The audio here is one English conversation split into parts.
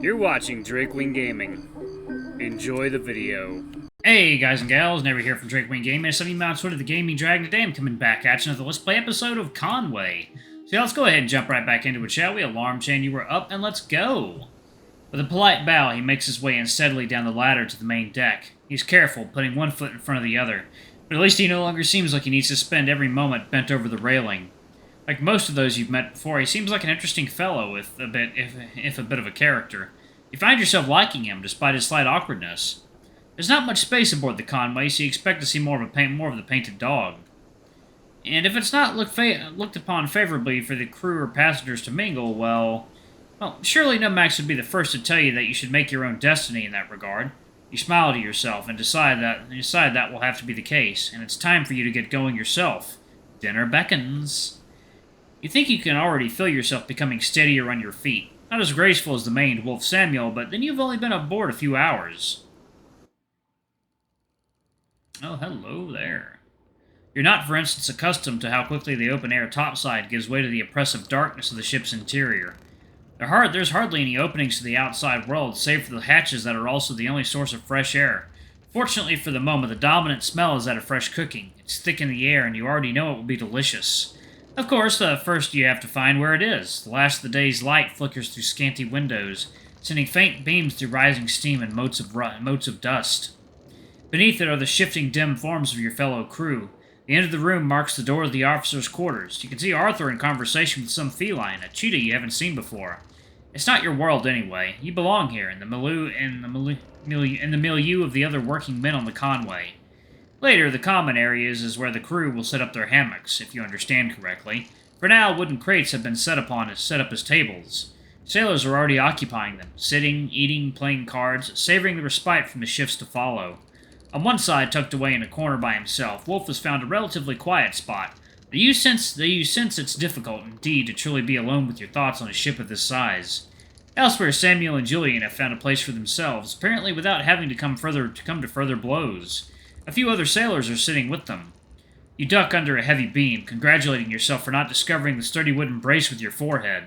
You're watching Drakewing Gaming. Enjoy the video. Hey guys and gals, Never here from Drakewing Gaming. It's Sunny Mount Sort of the Gaming Dragon. Today I'm coming back at you with another Let's Play episode of Conway. So yeah, let's go ahead and jump right back into it, shall we? Alarm chain, you were up, and let's go! With a polite bow, he makes his way unsteadily down the ladder to the main deck. He's careful, putting one foot in front of the other. But at least he no longer seems like he needs to spend every moment bent over the railing. Like most of those you've met before, he seems like an interesting fellow with a bit of a character. You find yourself liking him, despite his slight awkwardness. There's not much space aboard the Conway, so you expect to see more of the painted dog. And if it's not looked upon favorably for the crew or passengers to mingle, well, surely no Max would be the first to tell you that you should make your own destiny in that regard. You smile to yourself and decide that will have to be the case, and it's time for you to get going yourself. Dinner beckons. You think you can already feel yourself becoming steadier on your feet. Not as graceful as the maned wolf Samuel, but then you've only been aboard a few hours. Oh, hello there. You're not, for instance, accustomed to how quickly the open-air topside gives way to the oppressive darkness of the ship's interior. There's hardly any openings to the outside world, save for the hatches that are also the only source of fresh air. Fortunately for the moment, the dominant smell is that of fresh cooking. It's thick in the air, and you already know it will be delicious. Of course, first you have to find where it is. The last of the day's light flickers through scanty windows, sending faint beams through rising steam and motes of dust. Beneath it are the shifting, dim forms of your fellow crew. The end of the room marks the door of the officers' quarters. You can see Arthur in conversation with some feline, a cheetah you haven't seen before. It's not your world anyway. You belong here, in the milieu of the other working men on the Conway. Later, the common areas is where the crew will set up their hammocks, if you understand correctly. For now, wooden crates have been set up as tables. Sailors are already occupying them, sitting, eating, playing cards, savoring the respite from the shifts to follow. On one side, tucked away in a corner by himself, Wolf has found a relatively quiet spot. You sense it's difficult, indeed, to truly be alone with your thoughts on a ship of this size. Elsewhere, Samuel and Julian have found a place for themselves, apparently without having to come to further blows. A few other sailors are sitting with them. You duck under a heavy beam, congratulating yourself for not discovering the sturdy wooden brace with your forehead.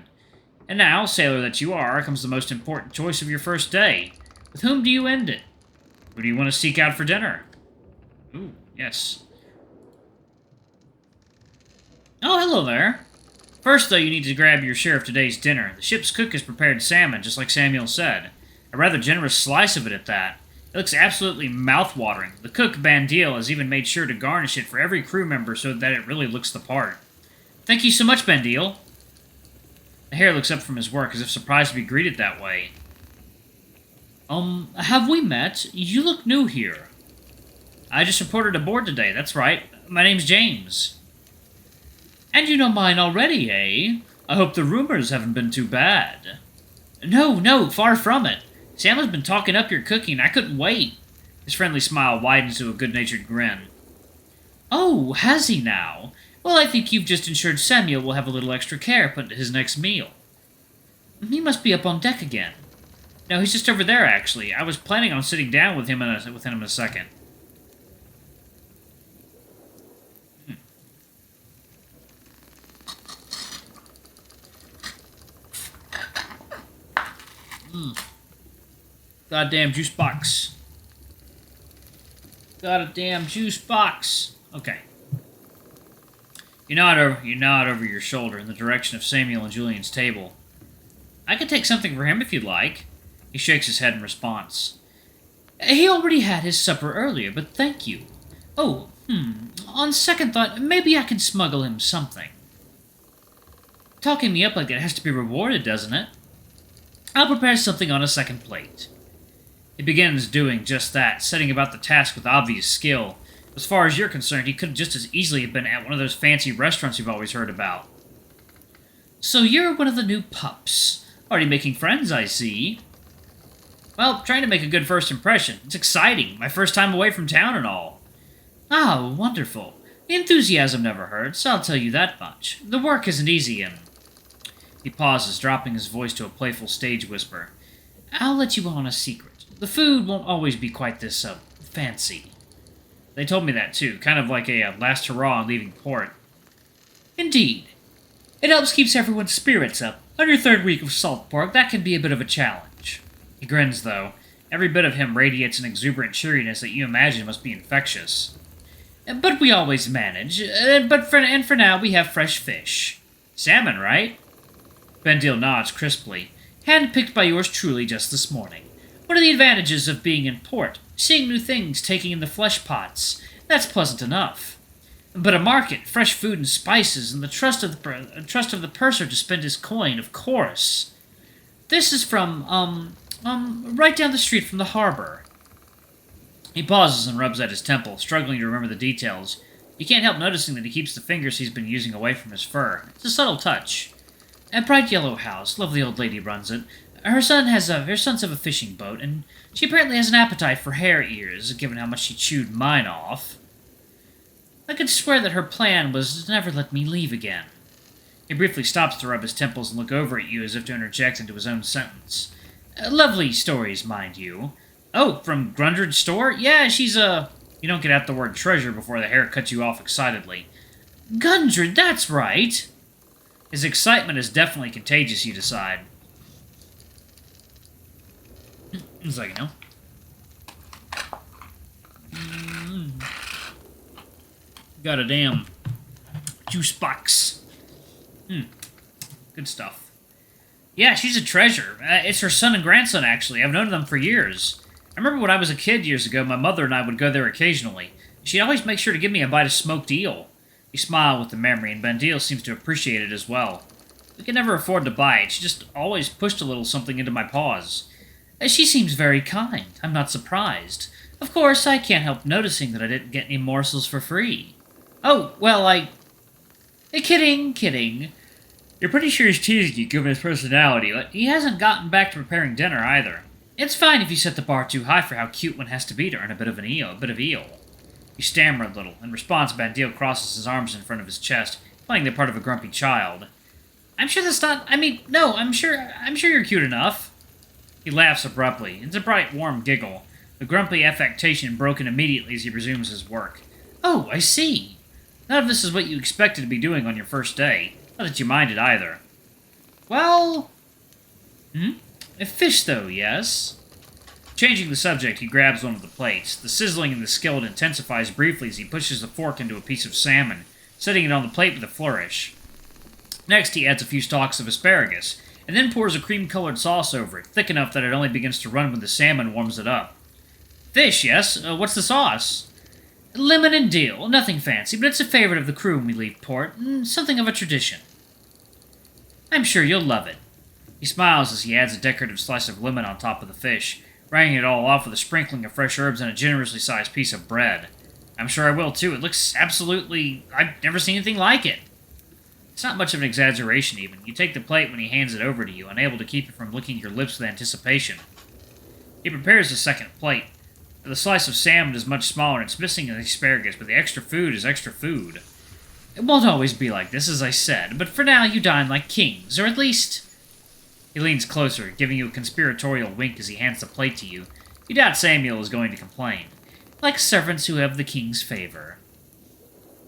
And now, sailor that you are, comes the most important choice of your first day. With whom do you end it? Who do you want to seek out for dinner? Ooh, yes. Oh, hello there. First, though, you need to grab your share of today's dinner. The ship's cook has prepared salmon, just like Samuel said. A rather generous slice of it at that. It looks absolutely mouth-watering. The cook, Bandile, has even made sure to garnish it for every crew member so that it really looks the part. Thank you so much, Bandile. The hare looks up from his work as if surprised to be greeted that way. Have we met? You look new here. I just reported aboard today, that's right. My name's James. And you know mine already, eh? I hope the rumors haven't been too bad. No, far from it. Sam has been talking up your cooking, I couldn't wait. His friendly smile widens to a good-natured grin. Oh, has he now? Well, I think you've just ensured Samuel will have a little extra care put into his next meal. He must be up on deck again. No, he's just over there, actually. I was planning on sitting down with him in a second. Goddamn juice box. Goddamn juice box. Okay. You nod over your shoulder in the direction of Samuel and Julian's table. I could take something for him if you'd like. He shakes his head in response. He already had his supper earlier, but thank you. Oh, on second thought, maybe I can smuggle him something. Talking me up like that has to be rewarded, doesn't it? I'll prepare something on a second plate. He begins doing just that, setting about the task with obvious skill. As far as you're concerned, he could just as easily have been at one of those fancy restaurants you've always heard about. So you're one of the new pups. Already making friends, I see. Well, trying to make a good first impression. It's exciting. My first time away from town and all. Ah, wonderful. The enthusiasm never hurts, I'll tell you that much. The work isn't easy, and... He pauses, dropping his voice to a playful stage whisper. I'll let you on a secret. The food won't always be quite this, fancy. They told me that, too, kind of like a last hurrah on leaving port. Indeed. It helps keeps everyone's spirits up. On your third week of salt pork, that can be a bit of a challenge. He grins, though. Every bit of him radiates an exuberant cheeriness that you imagine must be infectious. But we always manage. For now, we have fresh fish. Salmon, right? Bandile nods crisply. Hand-picked by yours truly just this morning. What are the advantages of being in port? Seeing new things, taking in the flesh pots. That's pleasant enough. But a market, fresh food and spices, and the trust of the purser to spend his coin, of course. This is from, right down the street from the harbor. He pauses and rubs at his temple, struggling to remember the details. You can't help noticing that he keeps the fingers he's been using away from his fur. It's a subtle touch. A bright yellow house, lovely old lady runs it. Her sons have a fishing boat, and she apparently has an appetite for hare ears, given how much she chewed mine off. I could swear that her plan was to never let me leave again. He briefly stops to rub his temples and look over at you as if to interject into his own sentence. Lovely stories, mind you. Oh, from Grundred's store? Yeah, she's a... You don't get out the word treasure before the hare cuts you off excitedly. Gundred, that's right! His excitement is definitely contagious, you decide. It's like, Got a damn juice box. Good stuff. Yeah, she's a treasure. It's her son and grandson, actually. I've known them for years. I remember when I was a kid years ago, my mother and I would go there occasionally. She'd always make sure to give me a bite of smoked eel. You smile with the memory, and Bandile seems to appreciate it as well. We could never afford to buy it. She just always pushed a little something into my paws. She seems very kind. I'm not surprised. Of course, I can't help noticing that I didn't get any morsels for free. Oh, well, Kidding. You're pretty sure he's teasing you, given his personality, but he hasn't gotten back to preparing dinner, either. It's fine if you set the bar too high for how cute one has to be to earn a bit of eel. You stammer a little. In response, Bandile crosses his arms in front of his chest, playing the part of a grumpy child. I'm sure that's not... no, I'm sure you're cute enough. He laughs abruptly. It's a bright, warm giggle, the grumpy affectation broken immediately as he resumes his work. Oh, I see. None of this is what you expected to be doing on your first day. Not that you minded either. Well... A fish, though, yes? Changing the subject, he grabs one of the plates. The sizzling in the skillet intensifies briefly as he pushes the fork into a piece of salmon, setting it on the plate with a flourish. Next, he adds a few stalks of asparagus, and then pours a cream-colored sauce over it, thick enough that it only begins to run when the salmon warms it up. Fish, yes? What's the sauce? Lemon and dill. Nothing fancy, but it's a favorite of the crew when we leave port. Something of a tradition. I'm sure you'll love it. He smiles as he adds a decorative slice of lemon on top of the fish, rounding it all off with a sprinkling of fresh herbs and a generously sized piece of bread. I'm sure I will, too. It looks absolutely... I've never seen anything like it. It's not much of an exaggeration, even. You take the plate when he hands it over to you, unable to keep it from licking your lips with anticipation. He prepares the second plate. The slice of salmon is much smaller, and it's missing an asparagus, but the extra food is extra food. It won't always be like this, as I said, but for now you dine like kings, or at least... He leans closer, giving you a conspiratorial wink as he hands the plate to you. You doubt Samuel is going to complain. Like servants who have the king's favor.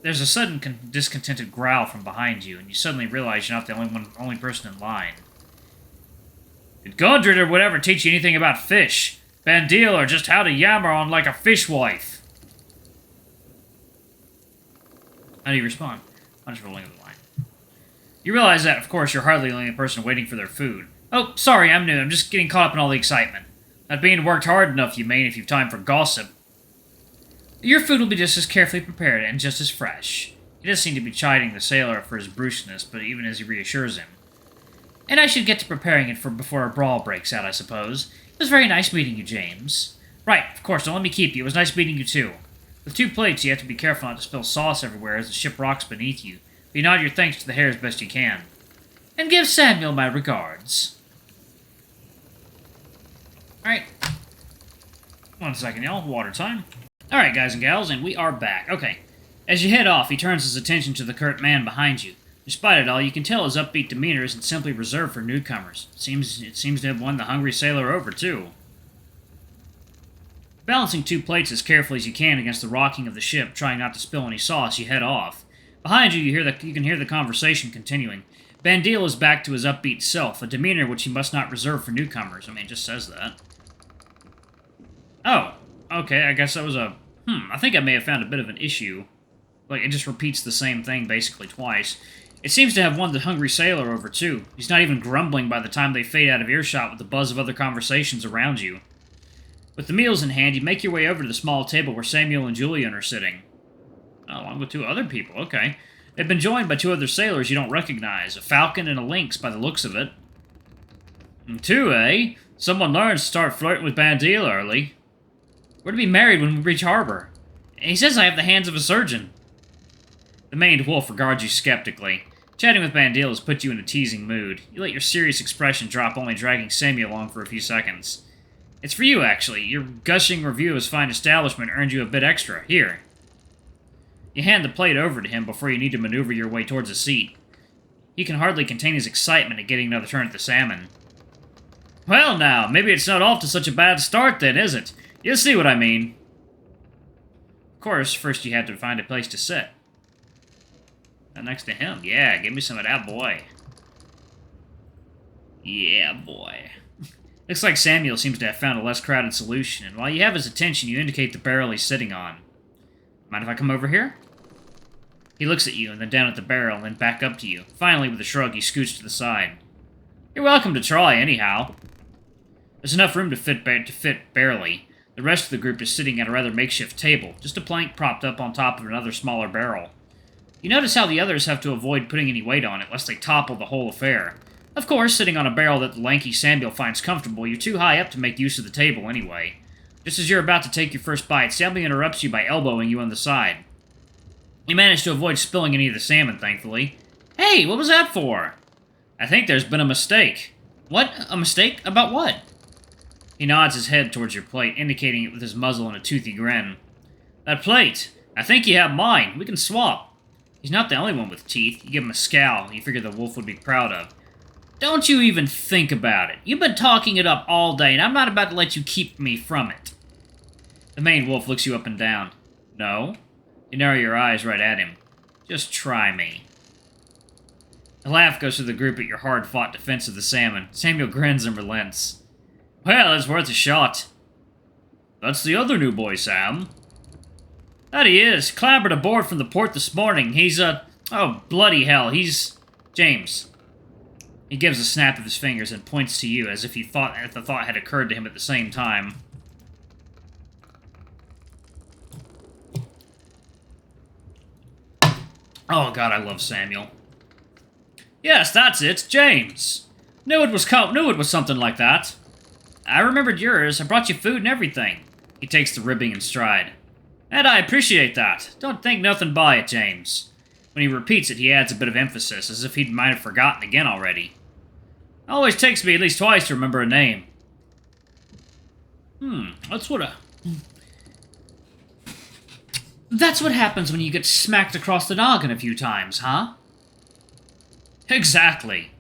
There's a sudden discontented growl from behind you, and you suddenly realize you're not the only person in line. Did Gondred or whatever teach you anything about fish? Bandile, or just how to yammer on like a fishwife? How do you respond? I'm just rolling up the line. You realize that, of course, you're hardly the only person waiting for their food. Oh, sorry, I'm new. I'm just getting caught up in all the excitement. Not being worked hard enough, you mean, if you've time for gossip. Your food will be just as carefully prepared and just as fresh. He does seem to be chiding the sailor for his brusqueness, but even as he reassures him. And I should get to preparing it for before a brawl breaks out, I suppose. It was very nice meeting you, James. Right, of course, don't let me keep you. It was nice meeting you, too. With 2 plates, you have to be careful not to spill sauce everywhere as the ship rocks beneath you. But you nod your thanks to the hare as best you can. And give Samuel my regards. Alright. 1 second, y'all. Water time. Alright, guys and gals, and we are back. Okay. As you head off, he turns his attention to the curt man behind you. Despite it all, you can tell his upbeat demeanor isn't simply reserved for newcomers. It seems to have won the hungry sailor over, too. Balancing 2 plates as carefully as you can against the rocking of the ship, trying not to spill any sauce, you head off. Behind you, you can hear the conversation continuing. Bandile is back to his upbeat self, a demeanor which he must not reserve for newcomers. I mean, it just says that. Oh, okay, I guess that was a... I think I may have found a bit of an issue. Like, it just repeats the same thing basically twice. It seems to have won the hungry sailor over, too. He's not even grumbling by the time they fade out of earshot with the buzz of other conversations around you. With the meals in hand, you make your way over to the small table where Samuel and Julian are sitting. Along with 2 other people, okay. They've been joined by 2 other sailors you don't recognize, a falcon and a lynx by the looks of it. And 2, eh? Someone learns to start flirting with Bandile early. We're to be married when we reach harbor. He says I have the hands of a surgeon. The maned wolf regards you skeptically. Chatting with Bandile has put you in a teasing mood. You let your serious expression drop, only dragging Samuel along for a few seconds. It's for you, actually. Your gushing review of his fine establishment earned you a bit extra. Here. You hand the plate over to him before you need to maneuver your way towards a seat. He can hardly contain his excitement at getting another turn at the salmon. Well now, maybe it's not off to such a bad start then, is it? You'll see what I mean. Of course, first you had to find a place to sit. Next to him. Yeah, give me some of that, boy. Yeah, boy. Looks like Samuel seems to have found a less crowded solution, and while you have his attention, you indicate the barrel he's sitting on. Mind if I come over here? He looks at you, and then down at the barrel, and then back up to you. Finally, with a shrug, he scoots to the side. You're welcome to try, anyhow. There's enough room to fit barely. The rest of the group is sitting at a rather makeshift table, just a plank propped up on top of another smaller barrel. You notice how the others have to avoid putting any weight on it, lest they topple the whole affair. Of course, sitting on a barrel that the lanky Samuel finds comfortable, you're too high up to make use of the table anyway. Just as you're about to take your first bite, Samuel interrupts you by elbowing you on the side. You manage to avoid spilling any of the salmon, thankfully. Hey, what was that for? I think there's been a mistake. What? A mistake? About what? He nods his head towards your plate, indicating it with his muzzle and a toothy grin. That plate! I think you have mine. We can swap. He's not the only one with teeth. You give him a scowl you figure the wolf would be proud of. Don't you even think about it. You've been talking it up all day, and I'm not about to let you keep me from it. The maned wolf looks you up and down. No? You narrow your eyes right at him. Just try me. A laugh goes through the group at your hard-fought defense of the salmon. Samuel grins and relents. Well, it's worth a shot. That's the other new boy, Sam. That he is. Clambered aboard from the port this morning. He's, oh, bloody hell. He's James. He gives a snap of his fingers and points to you, as if the thought had occurred to him at the same time. Oh, God, I love Samuel. Yes, that's it. James. Knew it was something like that. I remembered yours. I brought you food and everything. He takes the ribbing in stride. And I appreciate that. Don't think nothing by it, James. When he repeats it, he adds a bit of emphasis, as if he might have forgotten again already. Always takes me at least twice to remember a name. That's what happens when you get smacked across the noggin a few times, huh? Exactly.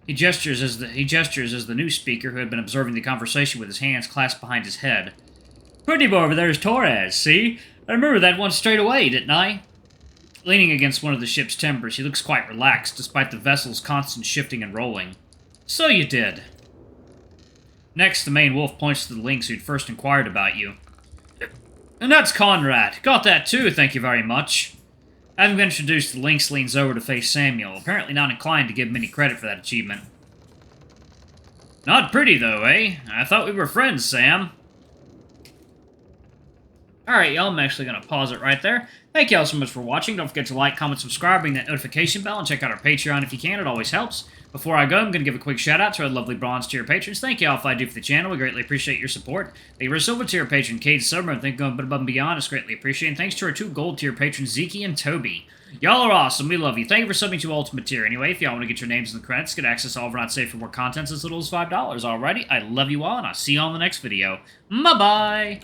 He gestures as the new speaker, who had been observing the conversation with his hands clasped behind his head. Pretty boy over there's Torres, see? I remember that one straight away, didn't I? Leaning against one of the ship's timbers, he looks quite relaxed, despite the vessel's constant shifting and rolling. So you did. Next, the main wolf points to the lynx who'd first inquired about you. And that's Conrad. Got that too, thank you very much. Having been introduced, the lynx leans over to face Samuel, apparently not inclined to give him any credit for that achievement. Not pretty, though, eh? I thought we were friends, Sam. Alright, y'all, I'm actually going to pause it right there. Thank y'all so much for watching. Don't forget to like, comment, subscribe, ring that notification bell, and check out our Patreon if you can. It always helps. Before I go, I'm going to give a quick shout-out to our lovely bronze tier patrons. Thank y'all if I do for the channel. We greatly appreciate your support. Thank you for our silver tier patron, Cade Summer, and thank you for going above and beyond. It's greatly appreciated. And thanks to our 2 gold tier patrons, Zeke and Toby. Y'all are awesome. We love you. Thank you for subbing to Ultimate Tier. Anyway, if y'all want to get your names in the credits, get access to all of our not safe for more content as little as $5. Alrighty, I love you all, and I'll see you all in the next video. Bye-bye!